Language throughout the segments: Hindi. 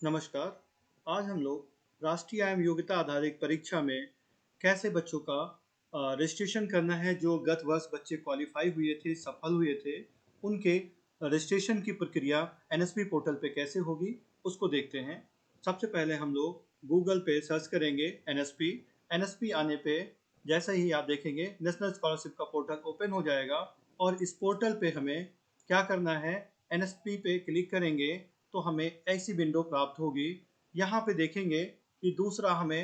नमस्कार। आज हम लोग राष्ट्रीय आय योग्यता आधारित परीक्षा में कैसे बच्चों का रजिस्ट्रेशन करना है। जो गत वर्ष बच्चे क्वालिफाई हुए थे, सफल हुए थे, उनके रजिस्ट्रेशन की प्रक्रिया एनएसपी पोर्टल पे कैसे होगी, उसको देखते हैं। सबसे पहले हम लोग गूगल पे सर्च करेंगे एनएसपी। एनएसपी आने पे जैसे ही आप देखेंगे नेशनल स्कॉलरशिप का पोर्टल ओपन हो जाएगा और इस पोर्टल पे हमें क्या करना है, एनएसपी पे क्लिक करेंगे तो हमें ऐसी विंडो प्राप्त होगी। यहाँ पे देखेंगे कि दूसरा हमें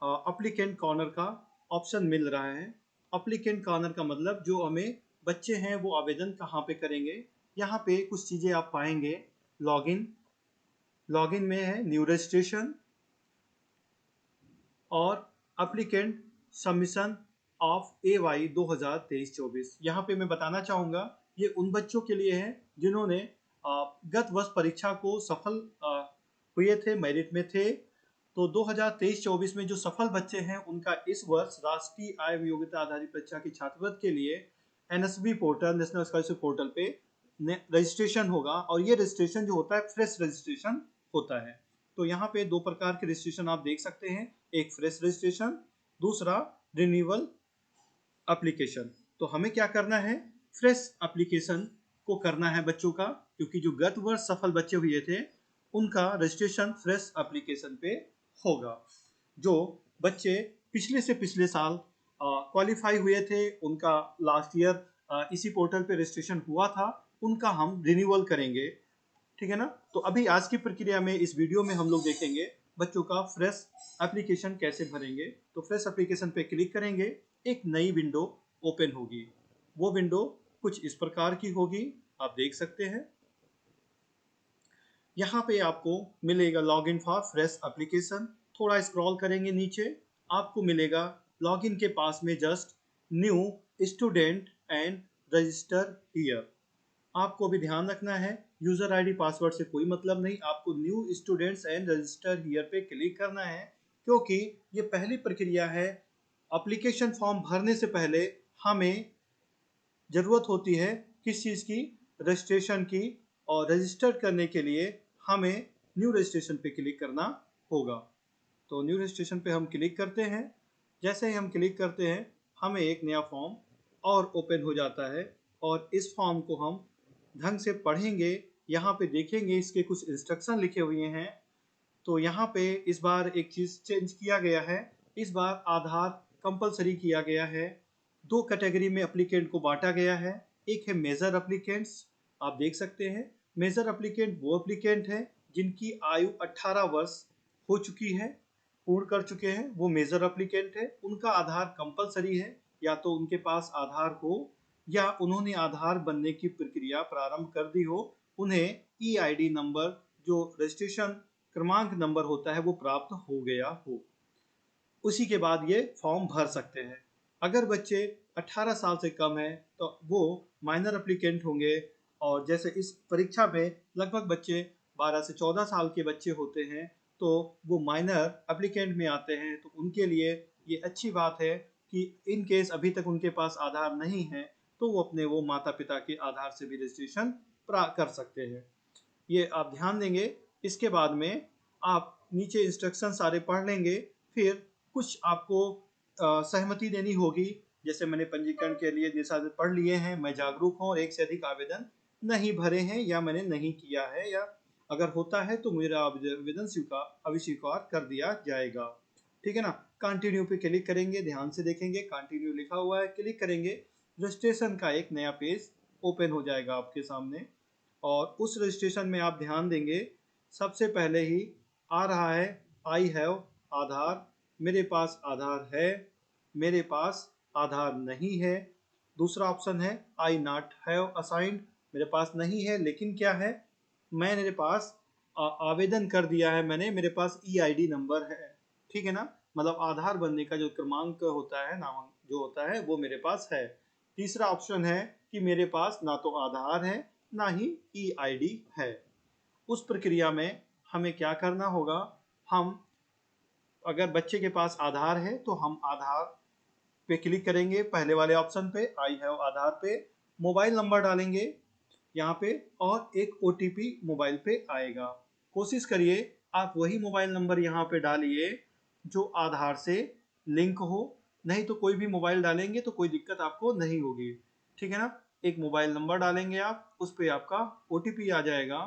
अप्लीकेंट कॉर्नर का ऑप्शन मिल रहा है। अप्लीकेंट कॉर्नर का मतलब जो हमें बच्चे हैं वो आवेदन कहाँ पे करेंगे। यहाँ पे कुछ चीज़ें आप पाएंगे। लॉगिन लॉगिन में है न्यू रजिस्ट्रेशन और अप्लीकेंट सबमिशन ऑफ AY 2023-24। यहाँ पे मैं बताना चाहूँगा ये उन बच्चों के लिए है जिन्होंने गत वर्ष परीक्षा को सफल हुए थे, मेरिट में थे। तो 2023-24 में जो सफल बच्चे हैं उनका इस वर्ष राष्ट्रीय आय योग्यता आधारित परीक्षा की छात्रवृत्ति के लिए NSB portal, national scholarship portal पे रजिस्ट्रेशन होगा। और ये रजिस्ट्रेशन जो होता है फ्रेश रजिस्ट्रेशन होता है। तो यहाँ पे दो प्रकार के रजिस्ट्रेशन आप देख सकते हैं, एक फ्रेश रजिस्ट्रेशन, दूसरा रिन्यूअल एप्लीकेशन। तो हमें क्या करना है, फ्रेश एप्लीकेशन को करना है बच्चों का, क्योंकि जो गत वर्ष सफल बच्चे हुए थे उनका रजिस्ट्रेशन फ्रेश एप्लीकेशन पे होगा। जो बच्चे पिछले से पिछले साल क्वालिफाई हुए थे, उनका लास्ट ईयर इसी पोर्टल पे रजिस्ट्रेशन हुआ था, उनका हम रिन्यूअल करेंगे। ठीक है ना। तो अभी आज की प्रक्रिया में इस वीडियो में हम लोग देखेंगे बच्चों का फ्रेश एप्लीकेशन कैसे भरेंगे। तो फ्रेश एप्लीकेशन पे क्लिक करेंगे, एक नई विंडो ओपन होगी। वो विंडो कुछ इस प्रकार की होगी, आप देख सकते हैं। यहाँ पे आपको मिलेगा लॉगिन फॉर फ्रेश एप्लीकेशन। थोड़ा स्क्रॉल करेंगे नीचे, आपको मिलेगा लॉगिन के पास में just new student and register here. आपको भी ध्यान रखना है, यूजर आईडी पासवर्ड से कोई मतलब नहीं, आपको new students and register here पे क्लिक करना है। क्योंकि ये पहली प्रक्रिया है, एप्लीकेशन फॉर्म भरने से पहले हमें ज़रूरत होती है किस चीज़ की, रजिस्ट्रेशन की। और रजिस्टर करने के लिए हमें न्यू रजिस्ट्रेशन पे क्लिक करना होगा। तो न्यू रजिस्ट्रेशन पे हम क्लिक करते हैं। जैसे ही हम क्लिक करते हैं हमें एक नया फॉर्म और ओपन हो जाता है और इस फॉर्म को हम ढंग से पढ़ेंगे। यहाँ पे देखेंगे इसके कुछ इंस्ट्रक्शन लिखे हुए हैं। तो यहाँ पे इस बार एक चीज़ चेंज किया गया है, इस बार आधार कंपलसरी किया गया है। दो कैटेगरी में एप्लीकेंट को बांटा गया है, एक है मेजर एप्लीकेंट्स, आप देख सकते हैं। मेजर एप्लीकेंट वो एप्लीकेंट हैं जिनकी आयु 18 वर्ष हो चुकी है, पूर्ण कर चुके हैं, वो मेजर एप्लीकेंट है। उनका आधार कंपलसरी है, या तो उनके पास आधार हो या उन्होंने आधार बनने की प्रक्रिया प्रारंभ कर दी हो, उन्हें EID नंबर, जो रजिस्ट्रेशन क्रमांक नंबर होता है, वो प्राप्त हो गया हो, उसी के बाद ये फॉर्म भर सकते हैं। अगर बच्चे 18 साल से कम है तो वो माइनर एप्लीकेंट होंगे। और जैसे इस परीक्षा में लगभग बच्चे 12 से 14 साल के बच्चे होते हैं, तो वो माइनर एप्लीकेंट में आते हैं। तो उनके लिए ये अच्छी बात है कि इन केस अभी तक उनके पास आधार नहीं है तो वो अपने माता पिता के आधार से भी रजिस्ट्रेशन कर सकते हैं। ये आप ध्यान देंगे। इसके बाद में आप नीचे इंस्ट्रक्शन सारे पढ़ लेंगे, फिर कुछ आपको सहमति देनी होगी। जैसे मैंने पंजीकरण के लिए दिशा पढ़ लिए हैं, मैं जागरूक हूँ और एक से अधिक आवेदन नहीं भरे हैं या मैंने नहीं किया है, या अगर होता है तो मेरा आवेदन अविस्वीकार कर दिया जाएगा। ठीक है ना। कंटिन्यू पे क्लिक करेंगे, ध्यान से देखेंगे, कंटिन्यू लिखा हुआ है, क्लिक करेंगे, रजिस्ट्रेशन का एक नया पेज ओपन हो जाएगा आपके सामने। और उस रजिस्ट्रेशन में आप ध्यान देंगे, सबसे पहले ही आ रहा है आई हैव आधार, मेरे पास आधार है, मेरे पास आधार नहीं है। दूसरा ऑप्शन है आई नॉट हैव असाइंड, मेरे पास नहीं है लेकिन क्या है, मेरे पास आवेदन कर दिया है मैंने, मेरे पास EID नंबर है। ठीक है ना। मतलब आधार बनने का जो क्रमांक होता है, नामांक जो होता है, वो मेरे पास है। तीसरा ऑप्शन है कि मेरे पास ना तो आधार है ना ही EID है। उस प्रक्रिया में हमें क्या करना होगा, हम अगर बच्चे के पास आधार है तो हम आधार पे क्लिक करेंगे, पहले वाले ऑप्शन पे आई हैव आधार पे, मोबाइल नंबर डालेंगे यहाँ पे और एक OTP मोबाइल पे आएगा। कोशिश करिए आप वही मोबाइल नंबर यहाँ पे डालिए जो आधार से लिंक हो, नहीं तो कोई भी मोबाइल डालेंगे तो कोई दिक्कत आपको नहीं होगी, ठीक है ना। एक मोबाइल नंबर डालेंगे आप, उस पर आपका OTP आ जाएगा।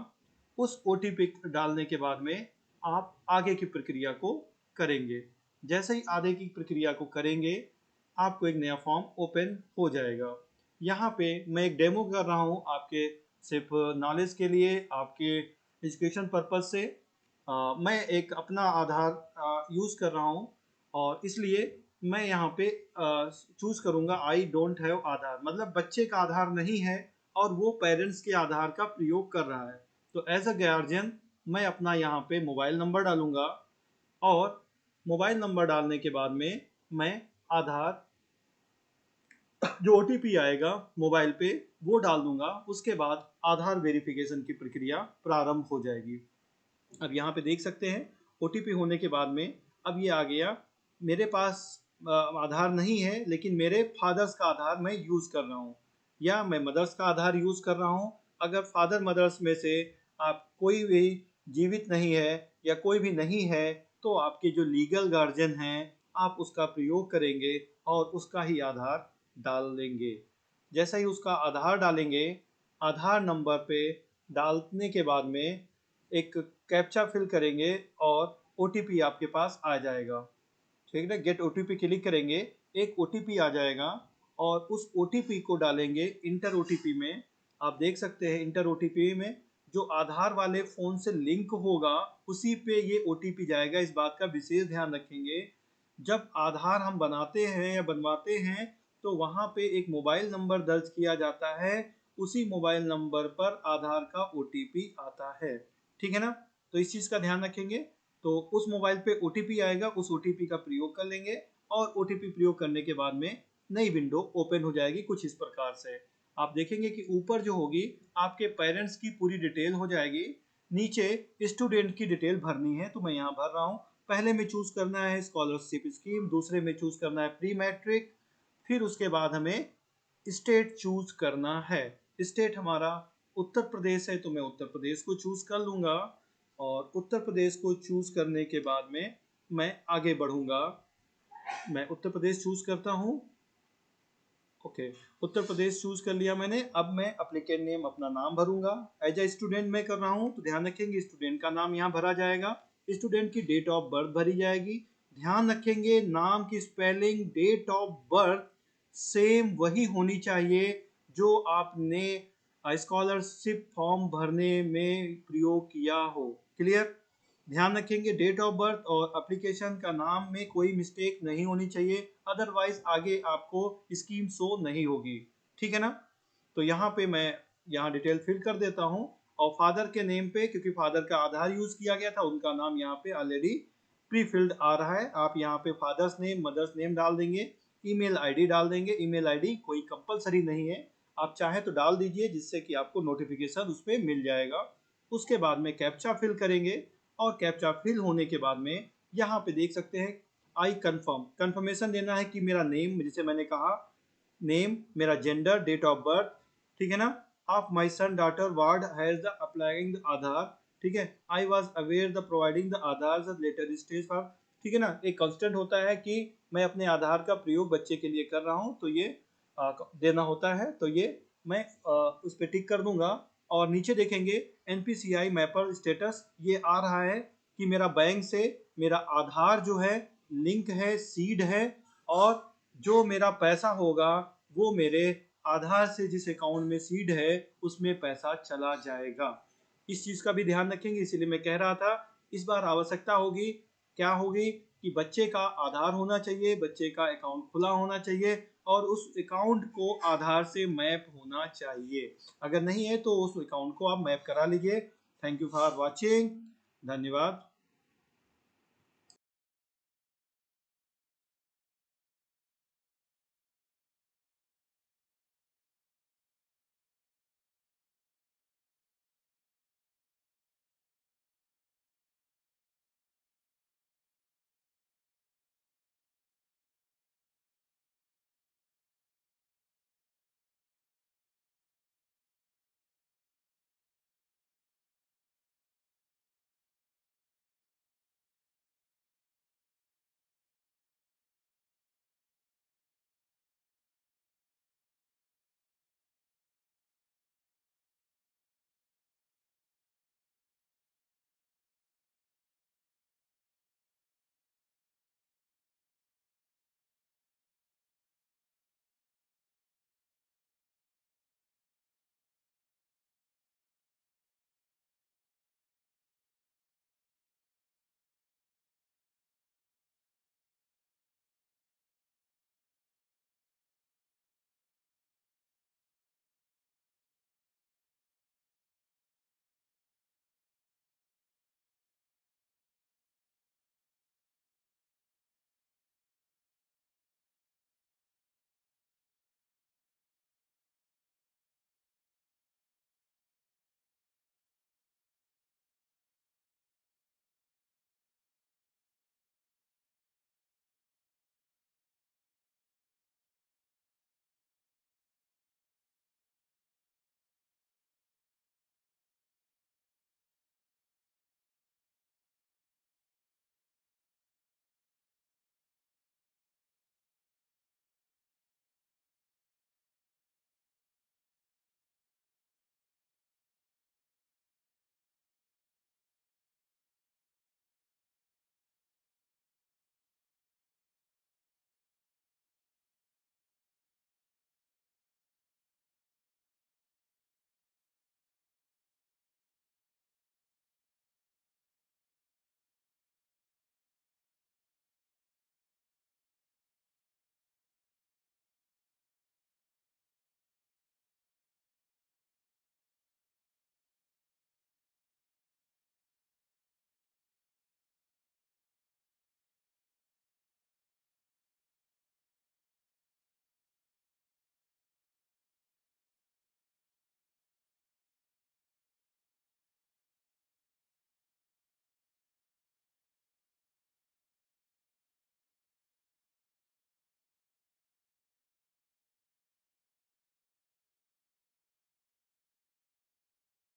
उस OTP डालने के बाद में आप आगे की प्रक्रिया को करेंगे। जैसे ही आगे की प्रक्रिया को करेंगे आपको एक नया फॉर्म ओपन हो जाएगा। यहाँ पे मैं एक डेमो कर रहा हूँ आपके सिर्फ नॉलेज के लिए, आपके एजुकेशन पर्पज से। मैं एक अपना आधार यूज़ कर रहा हूँ और इसलिए मैं यहाँ पे चूज़ करूँगा आई डोंट हैव आधार, मतलब बच्चे का आधार नहीं है और वो पेरेंट्स के आधार का प्रयोग कर रहा है। तो एज अ गार्जियन मैं अपना यहाँ पे मोबाइल नंबर डालूँगा और मोबाइल नंबर डालने के बाद में मैं आधार जो OTP आएगा मोबाइल पे वो डाल दूंगा। उसके बाद आधार वेरिफिकेशन की प्रक्रिया प्रारंभ हो जाएगी। अब यहाँ पे देख सकते हैं OTP होने के बाद में अब ये आ गया। मेरे पास आधार नहीं है लेकिन मेरे फादर्स का आधार मैं यूज़ कर रहा हूँ या मैं मदर्स का आधार यूज़ कर रहा हूँ। अगर फादर मदर्स में से आप कोई भी जीवित नहीं है या कोई भी नहीं है तो आपके जो लीगल गार्जियन हैं आप उसका प्रयोग करेंगे और उसका ही आधार डाल देंगे। जैसा ही उसका आधार डालेंगे, आधार नंबर पे डालने के बाद में एक कैप्चा फिल करेंगे और OTP आपके पास आ जाएगा, ठीक है ना। गेट OTP क्लिक करेंगे, एक OTP आ जाएगा और उस OTP को डालेंगे इंटर OTP में। आप देख सकते हैं इंटर OTP में जो आधार वाले फ़ोन से लिंक होगा उसी पे ये OTP जाएगा। इस बात का विशेष ध्यान रखेंगे, जब आधार हम बनाते हैं या बनवाते हैं तो वहाँ पे एक मोबाइल नंबर दर्ज किया जाता है, उसी मोबाइल नंबर पर आधार का OTP आता है, ठीक है ना। तो इस चीज़ का ध्यान रखेंगे। तो उस मोबाइल पे OTP आएगा, उस OTP का प्रयोग कर लेंगे और OTP प्रयोग करने के बाद में नई विंडो ओपन हो जाएगी कुछ इस प्रकार से। आप देखेंगे कि ऊपर जो होगी आपके पेरेंट्स की पूरी डिटेल हो जाएगी, नीचे स्टूडेंट की डिटेल भरनी है तो मैं यहाँ भर रहा हूँ। पहले में चूज करना है स्कॉलरशिप स्कीम, दूसरे में चूज करना है प्री मैट्रिक, फिर उसके बाद हमें स्टेट चूज करना है। स्टेट हमारा उत्तर प्रदेश है तो मैं उत्तर प्रदेश को चूज कर लूंगा और उत्तर प्रदेश को चूज करने के बाद में मैं आगे बढ़ूंगा। मैं उत्तर प्रदेश चूज करता हूँ। ओके, उत्तर प्रदेश चूज कर लिया मैंने। अब मैं एप्लीकेंट नेम अपना नाम भरूंगा। एज ए स्टूडेंट मैं कर रहा हूँ तो ध्यान रखेंगे स्टूडेंट का नाम यहाँ भरा जाएगा, स्टूडेंट की डेट ऑफ बर्थ भरी जाएगी। ध्यान रखेंगे नाम की spelling date of birth same वही होनी चाहिए जो आपने स्कॉलरशिप फॉर्म भरने में प्रयोग किया हो। क्लियर, ध्यान रखेंगे डेट ऑफ बर्थ और एप्लीकेशन का नाम में कोई मिस्टेक नहीं होनी चाहिए, अदरवाइज आगे आपको स्कीम शो नहीं होगी, ठीक है ना। तो यहाँ पे मैं यहाँ डिटेल फिल कर देता हूँ और फादर के नेम पे क्योंकि फादर का आधार यूज किया गया था उनका नाम यहाँ पे ऑलरेडी प्री फिल्ड आ रहा है। आप यहाँ पे फादर्स नेम मदर्स नेम डाल देंगे, ईमेल आईडी डाल देंगे। ईमेल आईडी कोई कंपलसरी नहीं है, आप चाहे तो डाल दीजिए जिससे कि आपको नोटिफिकेशन उस पर मिल जाएगा। उसके बाद में कैप्चा फिल करेंगे और कैप्चा फिल होने के बाद में यहाँ पे देख सकते हैं आई कंफर्म, कंफर्मेशन देना है कि मेरा नेम, जैसे मैंने कहा नेम, मेरा जेंडर, डेट ऑफ बर्थ, ठीक है ना। Of my son daughter ward has the applying the Aadhaar, ठीक है। I was aware the providing the Aadhaar letter stage for, ठीक है ना। एक कांस्टेंट होता है कि मैं अपने आधार का प्रयोग बच्चे के लिए कर रहा हूँ तो ये देना होता है, तो ये मैं उस पर टिक कर दूंगा। और नीचे देखेंगे NPCI मैपर स्टेटस, ये आ रहा है कि मेरा बैंक से मेरा आधार जो है लिंक है, सीड है और जो मेरा पैसा होगा वो मेरे आधार से जिस अकाउंट में सीड है उसमें पैसा चला जाएगा। इस चीज़ का भी ध्यान रखेंगे, इसीलिए मैं कह रहा था इस बार आवश्यकता होगी क्या होगी कि बच्चे का आधार होना चाहिए, बच्चे का अकाउंट खुला होना चाहिए और उस अकाउंट को आधार से मैप होना चाहिए। अगर नहीं है तो उस अकाउंट को आप मैप करा लीजिए। थैंक यू फॉर वॉचिंग, धन्यवाद।